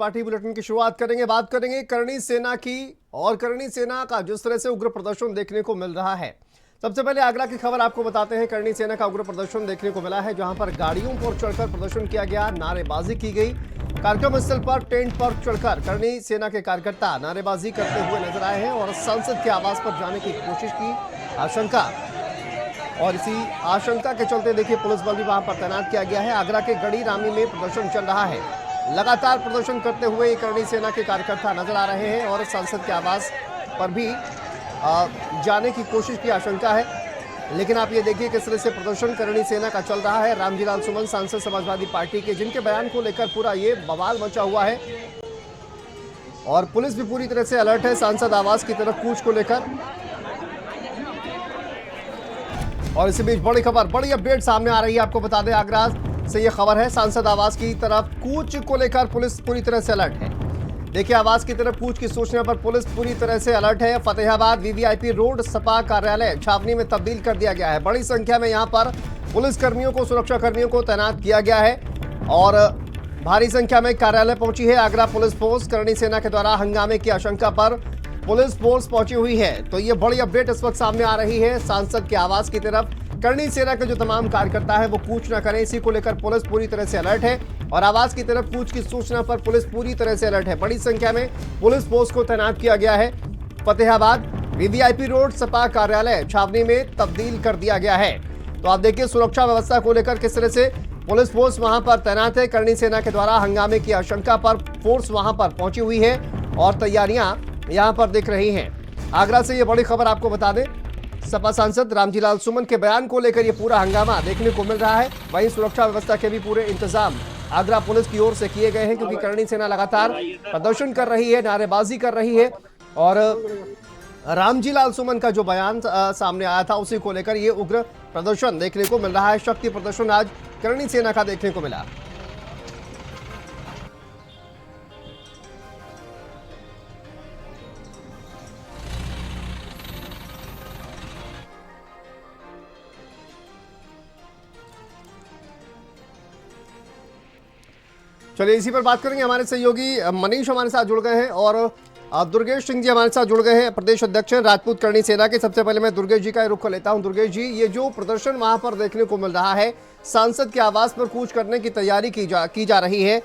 Party bulletin की शुरुआत करेंगे। बात करेंगे करणी सेना की और करणी सेना का जिस तरह से उग्र प्रदर्शन देखने को मिल रहा है। सबसे पहले आगरा की खबर आपको बताते हैं। करणी सेना का उग्र प्रदर्शन देखने को मिला है, जहां पर गाड़ियों पर चढ़कर प्रदर्शन किया गया, नारेबाजी की गई। कार्यक्रम स्थल पर टेंट पर चढ़कर करणी सेना के कार्यकर्ता नारेबाजी करते हुए नजर आए हैं और सांसद के आवास पर जाने की कोशिश की आशंका, और इसी आशंका के चलते देखिए पुलिस बल भी वहां पर तैनात किया गया है। आगरा के गढ़ी रामी में प्रदर्शन चल रहा है। लगातार प्रदर्शन करते हुए करणी सेना के कार्यकर्ता नजर आ रहे हैं और सांसद के आवास पर भी जाने की कोशिश की आशंका है। लेकिन आप ये देखिए किस तरह से प्रदर्शन करणी सेना का चल रहा है। रामजीलाल सुमन सांसद समाजवादी पार्टी के, जिनके बयान को लेकर पूरा ये बवाल मचा हुआ है और पुलिस भी पूरी तरह से अलर्ट है सांसद आवास की तरफ कूच को लेकर। और इसी बीच बड़ी खबर, बड़ी अपडेट सामने आ रही है। आपको बता दें आगरा से ये खबर है, सांसद आवास की तरफ कूच को लेकर पुलिस पूरी तरह से अलर्ट है। देखिए आवास की तरफ कूच की सूचना पर पुलिस पूरी तरह से अलर्ट है। फतेहाबाद वीवीआईपी रोड सपा कार्यालय छावनी में तब्दील कर दिया गया है। बड़ी संख्या में यहां पर पुलिस कर्मियों को, सुरक्षा कर्मियों को तैनात किया गया है और भारी संख्या में कार्यालय पहुंची है आगरा पुलिस फोर्स। करणी सेना के द्वारा हंगामे की आशंका पर पुलिस फोर्स पहुंची हुई है। तो ये बड़ी अपडेट इस वक्त सामने आ रही है। सांसद के आवास की तरफ करणी सेना के जो तमाम कार्यकर्ता है वो कूच न करें, इसी को लेकर पुलिस पूरी तरह से अलर्ट है और आवास की तरफ कूच की सूचना पर पुलिस पूरी तरह से अलर्ट है। बड़ी संख्या में पुलिस फोर्स को तैनात किया गया है। फतेहाबाद वीवीआईपी रोड सपा कार्यालय छावनी में तब्दील कर दिया गया है। तो आप देखिए सुरक्षा व्यवस्था को लेकर किस तरह से पुलिस फोर्स वहां पर तैनात है। करणी सेना के द्वारा हंगामे की आशंका पर फोर्स वहां पर पहुंची हुई है और तैयारियां यहां पर दिख रही हैं। आगरा से ये बड़ी खबर आपको बता दें, सपा सांसद रामजीलाल सुमन के बयान को लेकर ये पूरा हंगामा देखने को मिल रहा है। वहीं सुरक्षा व्यवस्था के भी पूरे इंतजाम आगरा पुलिस की ओर से किए गए हैं, क्योंकि करणी सेना लगातार प्रदर्शन कर रही है, नारेबाजी कर रही है और रामजीलाल सुमन का जो बयान सामने आया था उसी को लेकर ये उग्र प्रदर्शन देखने को मिल रहा है। शक्ति प्रदर्शन आज करणी सेना का देखने को मिला। चलिए इसी पर बात करेंगे। हमारे सहयोगी मनीष हमारे साथ जुड़ गए हैं और दुर्गेश सिंह जी हमारे साथ जुड़ गए हैं, प्रदेश अध्यक्ष हैं राजपूत करणी सेना के। सबसे पहले मैं दुर्गेश जी का रुख कर लेता हूं। दुर्गेश जी, ये जो प्रदर्शन वहां पर देखने को मिल रहा है, सांसद के आवास पर कूच करने की तैयारी की जा रही है,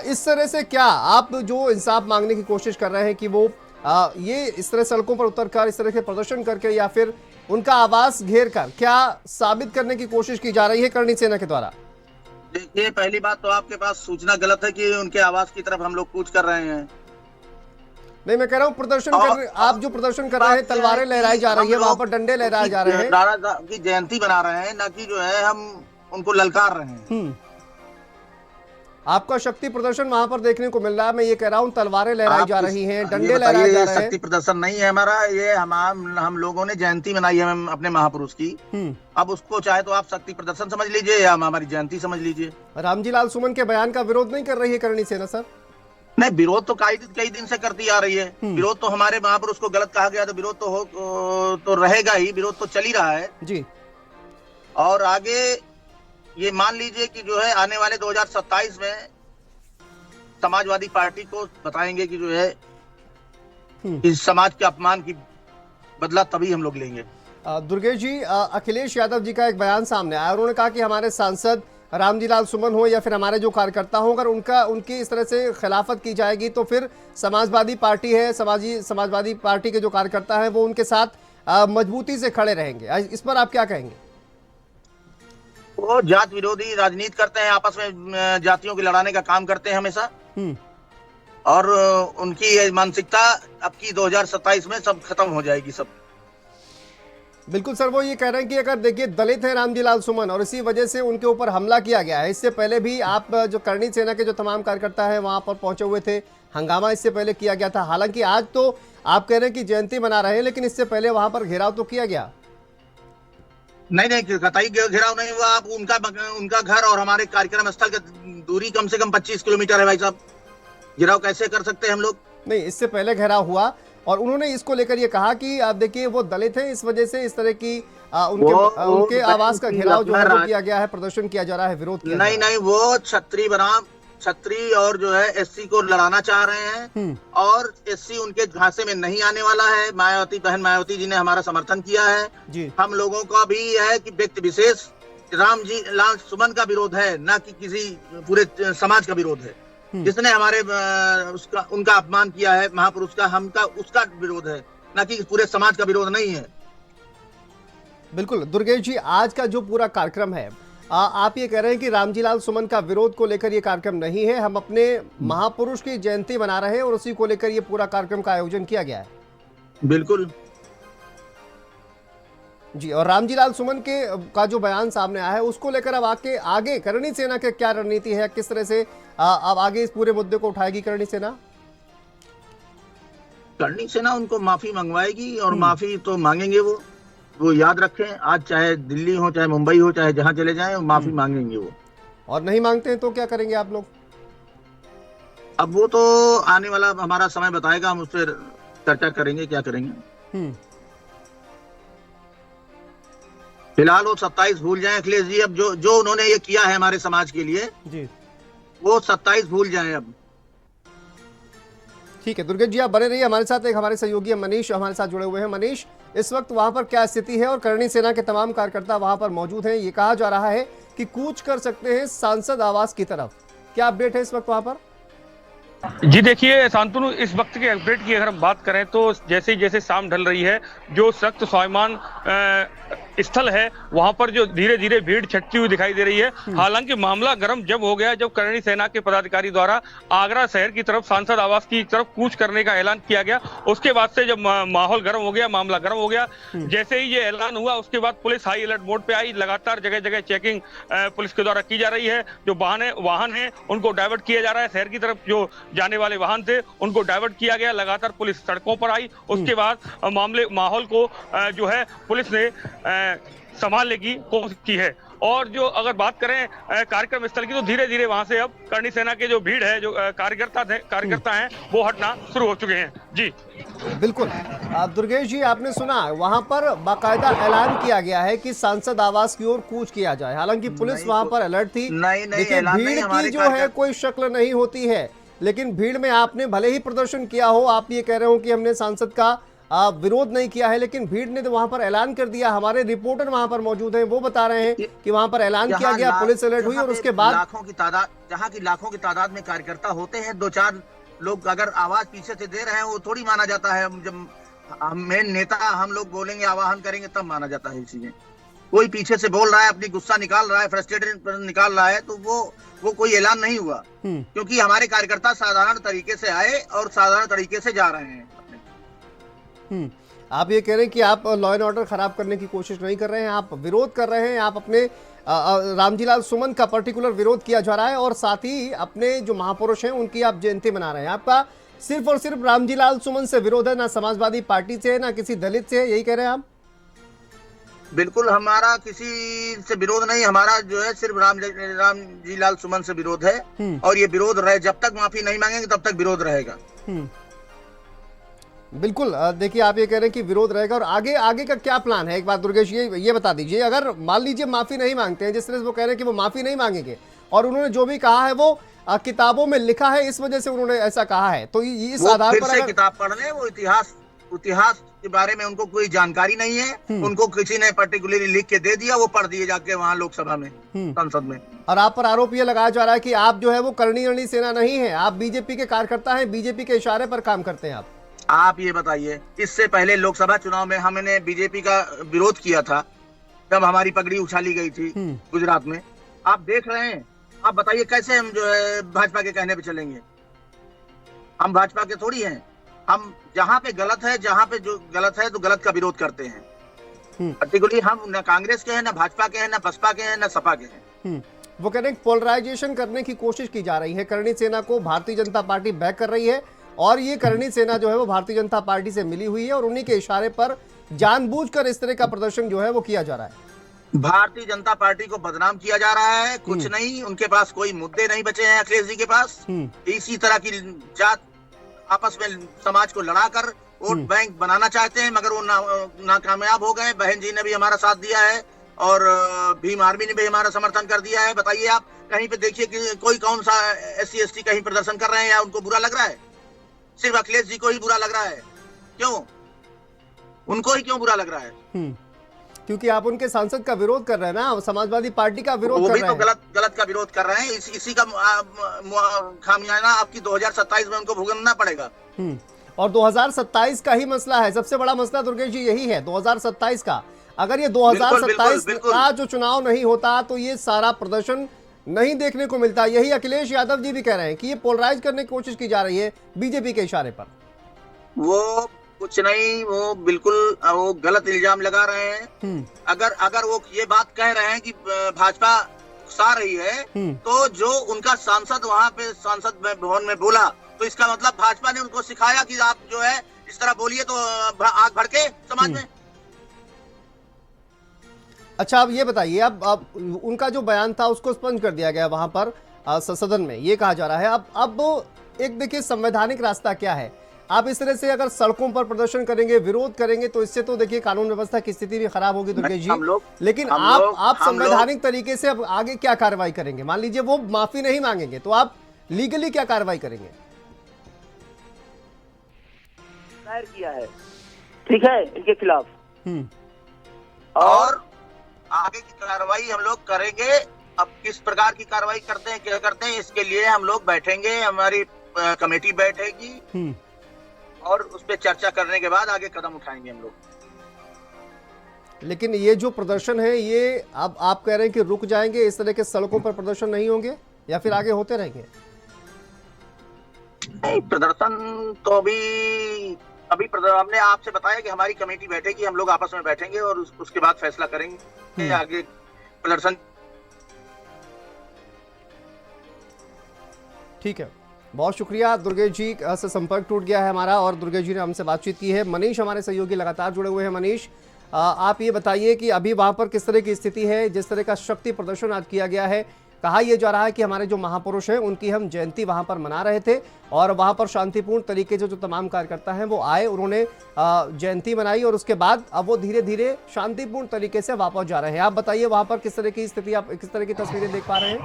इस तरह से क्या आप जो इंसाफ मांगने की कोशिश कर रहे हैं कि वो ये इस तरह सड़कों पर उतर कर इस तरह के प्रदर्शन करके या फिर उनका आवास घेर कर क्या साबित करने की कोशिश की जा रही है करणी सेना के द्वारा? देखिए, पहली बात तो आपके पास सूचना गलत है कि उनके आवास की तरफ हम लोग कूच कर रहे हैं। नहीं, मैं कह रहा हूँ प्रदर्शन आप जो प्रदर्शन कर रहे हैं, तलवारें लहराई जा रही है, वहां पर डंडे लहराए जा रहे हैं, दादा की जयंती बना रहे हैं, ना कि जो है हम उनको ललकार रहे हैं। आपका शक्ति प्रदर्शन वहां पर देखने को मिल रहा है। मैं ये कह रहा हूँ तलवारें लहराई जा रही हैं, डंडे लहराए जा रहे हैं। शक्ति प्रदर्शन नहीं है हमारा, ये हम लोगों ने जयंती मनाई है अपने महापुरुष की। अब उसको चाहे तो आप शक्ति प्रदर्शन समझ लीजिए या हमारी जयंती समझ लीजिए। रामजीलाल सुमन के बयान का विरोध नहीं कर रही है करणी सेना सर? नहीं, विरोध तो कई दिन से करती आ रही है। विरोध तो हमारे महापुरुष को गलत कहा गया तो विरोध तो रहेगा ही, विरोध तो चल ही रहा है जी। और आगे ये मान लीजिए कि जो है आने वाले 2027 में समाजवादी पार्टी को बताएंगे कि जो है इस समाज के अपमान की बदला तभी हम लोग लेंगे। दुर्गेश जी, अखिलेश यादव जी का एक बयान सामने आया, उन्होंने कहा कि हमारे सांसद रामजीलाल सुमन हो या फिर हमारे जो कार्यकर्ता हो, अगर उनकी इस तरह से खिलाफत की जाएगी तो फिर समाजवादी पार्टी है, समाजवादी पार्टी के जो कार्यकर्ता हैं वो उनके साथ मजबूती से खड़े रहेंगे। इस पर आप क्या कहेंगे? वो जात विरोधी राजनीति करते हैं, आपस में जातियों की लड़ाने का काम करते हैं हमेशा और उनकी मानसिकता अब की 2027 में सब खत्म हो जाएगी सब। बिल्कुल सर, वो ये कह रहे हैं कि अगर देखिए दलित है रामजीलाल सुमन और इसी वजह से उनके ऊपर हमला किया गया है। इससे पहले भी आप जो करणी सेना के जो तमाम कार्यकर्ता हैं वहां पर पहुंचे हुए थे, हंगामा इससे पहले किया गया था। हालांकि आज तो आप कह रहे हैं कि जयंती मना रहे हैं, लेकिन इससे पहले वहां पर घेराव तो किया गया। नहीं, कतई घेराव नहीं हुआ। आप उनका घर और हमारे कार्यक्रम स्थल की दूरी कम से कम 25 किलोमीटर है भाई साहब, घेराव कैसे कर सकते हैं हम लोग? नहीं, इससे पहले घेराव हुआ और उन्होंने इसको लेकर ये कहा कि आप देखिए वो दलित हैं, इस वजह से इस तरह की उनके आवास का घेराव जो है वो किया गया है, प्रदर्शन किया जा रहा है, विरोध किया नहीं, वो छतरी बनाम छत्री और जो है एससी को लड़ाना चाह रहे हैं और एससी उनके झांसे में नहीं आने वाला है। बहन मायावती जी ने हमारा समर्थन किया है जी। हम लोगों का भी है कि व्यक्ति विशेष राम जी लाल सुमन का विरोध है, ना कि किसी पूरे समाज का विरोध है। जिसने हमारे उनका अपमान किया है महापुरुष का, हमका उसका विरोध है, ना कि पूरे समाज का विरोध नहीं है। बिल्कुल दुर्गेश जी, आज का जो पूरा कार्यक्रम है, आप ये कह रहे हैं कि रामजीलाल सुमन का विरोध को लेकर ये कार्यक्रम नहीं है, हम अपने महापुरुष की जयंती मना रहे हैं और उसी को लेकर ये पूरा कार्यक्रम का आयोजन किया गया है। बिल्कुल जी। और रामजीलाल सुमन के का जो बयान सामने आया है उसको लेकर अब आगे करणी सेना की क्या रणनीति है, किस तरह से अब आगे इस पूरे मुद्दे को उठाएगी करणी सेना? करणी सेना उनको माफी मंगवाएगी और माफी तो मांगेंगे वो याद रखें, आज चाहे दिल्ली हो चाहे मुंबई हो चाहे जहां चले जाएं माफी मांगेंगे वो। और नहीं मांगते हैं तो क्या करेंगे आप लोग? अब वो तो आने वाला हमारा समय बताएगा, हम उस पर चर्चा करेंगे क्या करेंगे। फिलहाल वो 27 भूल जाएं अखिलेश जी। अब जो उन्होंने ये किया है हमारे समाज के लिए जी, वो 27 भूल जाएं अब। ठीक है दुर्गेश जी, आप बने रहिए हमारे साथ। एक हमारे सहयोगी मनीष हमारे साथ जुड़े हुए हैं। मनीष, इस वक्त वहां पर क्या स्थिति है और करणी सेना के तमाम कार्यकर्ता वहां पर मौजूद हैं, ये कहा जा रहा है कि कूच कर सकते हैं सांसद आवास की तरफ, क्या अपडेट है इस वक्त वहां पर? जी देखिए शांतनु, इस वक्त के अपडेट की अगर हम बात करें तो जैसे जैसे शाम ढल रही है, जो सख्त स्वाभिमान स्थल है वहां पर जो धीरे धीरे भीड़ छटती हुई दिखाई दे रही है। हालांकि मामला गर्म जब हो गया जब करणी सेना के पदाधिकारी द्वारा आगरा शहर की तरफ सांसद आवास की तरफ कूच करने का ऐलान किया गया, उसके बाद से जब माहौल गर्म हो गया, मामला गर्म हो गया। जैसे ही ये ऐलान हुआ उसके बाद पुलिस हाई अलर्ट मोड पे आई, लगातार जगह जगह चेकिंग पुलिस के द्वारा की जा रही है। जो वाहन है उनको डाइवर्ट किया जा रहा है, शहर की तरफ जो जाने वाले वाहन थे उनको डाइवर्ट किया गया, लगातार पुलिस सड़कों पर आई। उसके बाद माहौल को जो है पुलिस ने संभालने की कोशिश की है। और जो अगर बात करें कार्यक्रम स्थल की, तो धीरे धीरे वहां से अब करणी सेना के जो भीड़ है, जो कार्यकर्ता हैं वो हटना शुरू हो चुके हैं। जी बिल्कुल दुर्गेश जी, आपने सुना वहां पर बाकायदा ऐलान किया गया है कि सांसद आवास की ओर कूच किया जाए। हालांकि पुलिस वहां पर अलर्ट थी। देखिए भीड़ की जो है कोई शक्ल नहीं होती है, लेकिन भीड़ में आपने भले ही प्रदर्शन किया हो, आप ये कह रहे हो कि हमने सांसद का विरोध नहीं किया है, लेकिन भीड़ ने तो वहां पर ऐलान कर दिया। हमारे रिपोर्टर वहां पर मौजूद हैं, वो बता रहे हैं कि वहां पर ऐलान किया गया, पुलिस अलर्ट हुई और उसके बाद लाखों की तादाद में कार्यकर्ता होते हैं, 2-4 लोग अगर आवाज पीछे से दे रहे हैं वो थोड़ी माना जाता है। जब मेन नेता हम लोग बोलेंगे, आवाहन करेंगे तब माना जाता है। चीजें कोई पीछे से बोल रहा है, अपनी गुस्सा निकाल रहा है, फ्रस्ट्रेटेड निकाल रहा है, तो वो कोई ऐलान नहीं हुआ, क्योंकि हमारे कार्यकर्ता साधारण तरीके से आए और साधारण तरीके से जा रहे हैं। आप ये कह रहे हैं कि आप लॉ एंड ऑर्डर खराब करने की कोशिश नहीं कर रहे हैं, आप विरोध कर रहे हैं, आप अपने रामजीलाल सुमन का पर्टिकुलर विरोध किया जा रहा है और साथ ही अपने जो महापुरुष हैं उनकी आप जयंती मना रहे हैं। आपका सिर्फ और सिर्फ रामजीलाल सुमन से विरोध है, ना समाजवादी पार्टी से, ना किसी दलित से, यही कह रहे हैं आप? बिल्कुल, हमारा किसी से विरोध नहीं, हमारा जो है सिर्फ रामजीलाल सुमन से विरोध है। और ये विरोध रहे, जब तक माफी नहीं मांगेंगे तब तक विरोध रहेगा। बिल्कुल, देखिए आप ये कह रहे हैं कि विरोध रहेगा और आगे का क्या प्लान है? एक बात दुर्गेश ये बता दीजिए, अगर मान लीजिए माफी नहीं मांगते हैं, जिस तरह से वो कह रहे हैं कि वो माफी नहीं मांगेंगे और उन्होंने जो भी कहा है वो किताबों में लिखा है, इस वजह से उन्होंने ऐसा कहा है, तो इस आधार पर किताब पढ़ ले, वो इतिहास के बारे में उनको कोई जानकारी नहीं है, उनको किसी ने पर्टिकुलरली लिख के दे दिया, वो पढ़ दिए जाके वहाँ लोकसभा में, संसद में। और आप पर आरोप ये लगाया जा रहा है कि आप जो है वो करणी सेना नहीं है, आप बीजेपी के कार्यकर्ता हैं, बीजेपी के इशारे पर काम करते हैं आप ये बताइए, इससे पहले लोकसभा चुनाव में हमने बीजेपी का विरोध किया था, जब हमारी पगड़ी उछाली गई थी गुजरात में, आप देख रहे हैं। आप बताइए कैसे हम जो है भाजपा के कहने पे चलेंगे? हम भाजपा के थोड़ी हैं। हम जहाँ पे गलत है, जहाँ पे जो गलत है तो गलत का विरोध करते हैं। पर्टिकुलरली हम न कांग्रेस के हैं, न भाजपा के हैं, न बसपा के हैं, न सपा के हैं। वो कह रहे हैं पोलराइजेशन करने की कोशिश की जा रही है, करणी सेना को भारतीय जनता पार्टी बैक कर रही है और ये करणी सेना जो है वो भारतीय जनता पार्टी से मिली हुई है और उन्हीं के इशारे पर जानबूझकर इस तरह का प्रदर्शन जो है वो किया जा रहा है। भारतीय जनता पार्टी को बदनाम किया जा रहा है, कुछ नहीं, उनके पास कोई मुद्दे नहीं बचे हैं अखिलेश जी के पास। इसी तरह की जात आपस में समाज को लड़ाकर वोट बैंक बनाना चाहते हैं, मगर वो नाकामयाब हो गए। बहन जी ने भी हमारा साथ दिया है, और भीम आर्मी ने भी हमारा समर्थन कर दिया है। बताइए आप कहीं पे देखिए कि कोई कौन सा SC ST कहीं प्रदर्शन कर रहे हैं या उनको बुरा लग रहा है? सिर्फ अखिलेश जी को ही बुरा लग रहा है। क्यों? उनको ही क्यों बुरा लग रहा है? क्योंकि आप उनके सांसद का विरोध कर रहे हैं ना, समाजवादी पार्टी का विरोध वो कर भी रहे तो हैं। गलत का विरोध कर रहे हैं। इसी का खामियाजा आपकी 2027 में उनको भुगतना पड़ेगा। और 2027 का ही मसला है, सबसे बड़ा मसला दुर्गेश जी यही है 2027 का। अगर ये बिल्कुल, 2027 बिल्कुल। का जो चुनाव नहीं होता तो ये सारा प्रदर्शन नहीं देखने को मिलता। यही अखिलेश यादव जी भी कह रहे हैं कि ये पोलराइज करने की कोशिश की जा रही है बीजेपी के इशारे पर। वो कुछ नहीं, वो बिल्कुल वो गलत इल्जाम लगा रहे हैं। अगर वो ये बात कह रहे हैं कि भाजपा उकसा रही है, तो जो उनका सांसद वहां पे सांसद भवन में बोला, तो इसका मतलब भाजपा ने उनको सिखाया कि आप जो है इस तरह बोलिए तो आग भड़के समाज में। अच्छा, अब ये बताइए, अब उनका जो बयान था उसको स्पष्ट कर दिया गया वहां पर सदन में, ये कहा जा रहा है। अब एक देखिए संवैधानिक रास्ता क्या है। आप इस तरह से अगर सड़कों पर प्रदर्शन करेंगे, विरोध करेंगे, तो इससे तो देखिए कानून व्यवस्था की स्थिति भी खराब होगी दुर्गेश जी। लेकिन आप संवैधानिक तरीके से अब आगे क्या कार्रवाई करेंगे? मान लीजिए वो माफी नहीं मांगेंगे तो आप लीगली क्या कार्रवाई करेंगे? दायर किया है, ठीक है, इनके खिलाफ। और आगे की कार्रवाई हम लोग करेंगे। अब किस प्रकार की कार्रवाई करते हैं, क्या करते हैं, इसके लिए हम लोग बैठेंगे, हमारी कमेटी बैठेगी और उस पर चर्चा करने के बाद आगे कदम उठाएंगे हम लोग। लेकिन ये जो प्रदर्शन है, ये अब आप कह रहे हैं कि रुक जाएंगे, इस तरह के सड़कों पर प्रदर्शन नहीं होंगे या फिर आगे होते रहेंगे? नहीं, प्रदर्शन तो अभी हमने आपसे बताया कि हमारी कमेटी बैठेगी, हम लोग आपस में बैठेंगे और उसके बाद फैसला करेंगे आगे प्रदर्शन। ठीक है, बहुत शुक्रिया। दुर्गेश जी से संपर्क टूट गया है हमारा और दुर्गेश जी ने हमसे बातचीत की है। मनीष हमारे सहयोगी लगातार जुड़े हुए हैं। मनीष, आप ये बताइए कि अभी वहां पर किस तरह की स्थिति है? जिस तरह का शक्ति प्रदर्शन आज किया गया है, कहा यह जा रहा है कि हमारे जो महापुरुष हैं उनकी हम जयंती वहां पर मना रहे थे और वहां पर शांतिपूर्ण तरीके से जो तमाम कार्यकर्ता हैं वो आए, उन्होंने जयंती मनाई और उसके बाद अब वो धीरे धीरे शांतिपूर्ण तरीके से वापस जा रहे हैं। आप बताइए वहां पर किस तरह की स्थिति, आप किस तरह की तस्वीरें देख पा रहे हैं?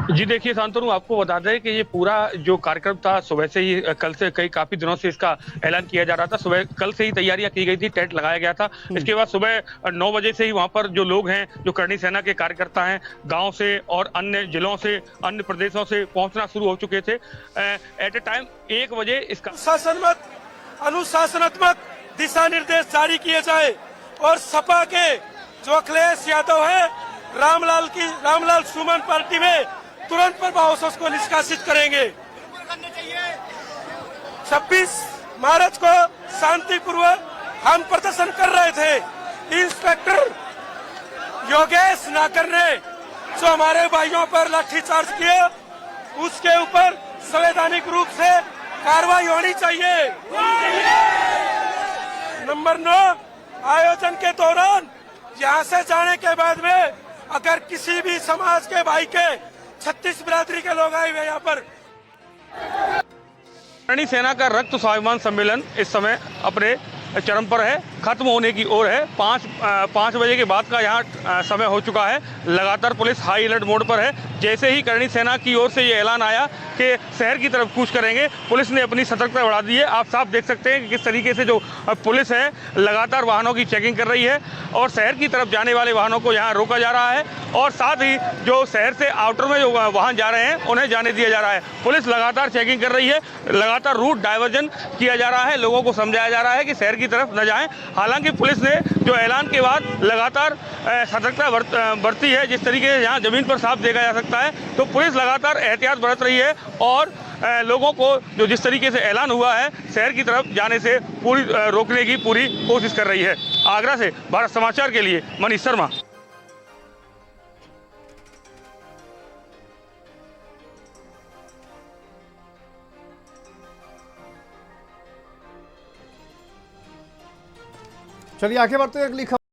जी देखिए शांतनु, आपको बता दें कि ये पूरा जो कार्यक्रम था सुबह से ही, कल से काफी दिनों से इसका ऐलान किया जा रहा था। सुबह कल से ही तैयारियां की गई थी, टेंट लगाया गया था। इसके बाद सुबह 9 बजे से ही वहां पर जो लोग हैं, जो करणी सेना के कार्यकर्ता हैं, गांव से और अन्य जिलों से, अन्य प्रदेशों से पहुंचना शुरू हो चुके थे। एट ए टाइम 1 बजे इसका अनुशासनात्मक दिशा निर्देश जारी किए जाए और सपा के जो अखिलेश यादव है, रामलाल सुमन पार्टी में तुरंत प्रभाव से उसको निष्कासित करेंगे। 26 मार्च को शांतिपूर्वक हम प्रदर्शन कर रहे थे। इंस्पेक्टर योगेश नागर ने जो हमारे भाइयों पर लाठीचार्ज किया, उसके ऊपर संवैधानिक रूप से कार्रवाई होनी चाहिए। नंबर 9, आयोजन के दौरान यहाँ से जाने के बाद में अगर किसी भी समाज के भाई के 36 बिरादरी के लोग आए हुए यहाँ पर। करणी सेना का रक्त स्वाभिमान सम्मेलन इस समय अपने चरम पर है, खत्म होने की ओर है। 5 बजे के बाद का यहाँ समय हो चुका है। लगातार पुलिस हाई अलर्ट मोड पर है। जैसे ही करणी सेना की ओर से ये ऐलान आया कि शहर की तरफ कूच करेंगे, पुलिस ने अपनी सतर्कता बढ़ा दी है। आप साफ देख सकते हैं कि किस तरीके से जो पुलिस है लगातार वाहनों की चेकिंग कर रही है और शहर की तरफ जाने वाले वाहनों को यहाँ रोका जा रहा है और साथ ही जो शहर से आउटर में जो वाहन जा रहे हैं उन्हें जाने दिया जा रहा है। पुलिस लगातार चेकिंग कर रही है, लगातार रूट डाइवर्जन किया जा रहा है, लोगों को समझाया जा रहा है कि शहर की तरफ न जाएं। हालांकि पुलिस ने जो ऐलान के बाद लगातार सतर्कता बरती है। जिस तरीके से यहाँ जमीन पर साफ देखा जा सकता है, तो पुलिस लगातार एहतियात बरत रही है और लोगों को जो जिस तरीके से ऐलान हुआ है शहर की तरफ जाने से पूरी रोकने की पूरी कोशिश कर रही है। आगरा से भारत समाचार के लिए मनीष शर्मा। चलिए आगे बढ़ते हैं अगली खबर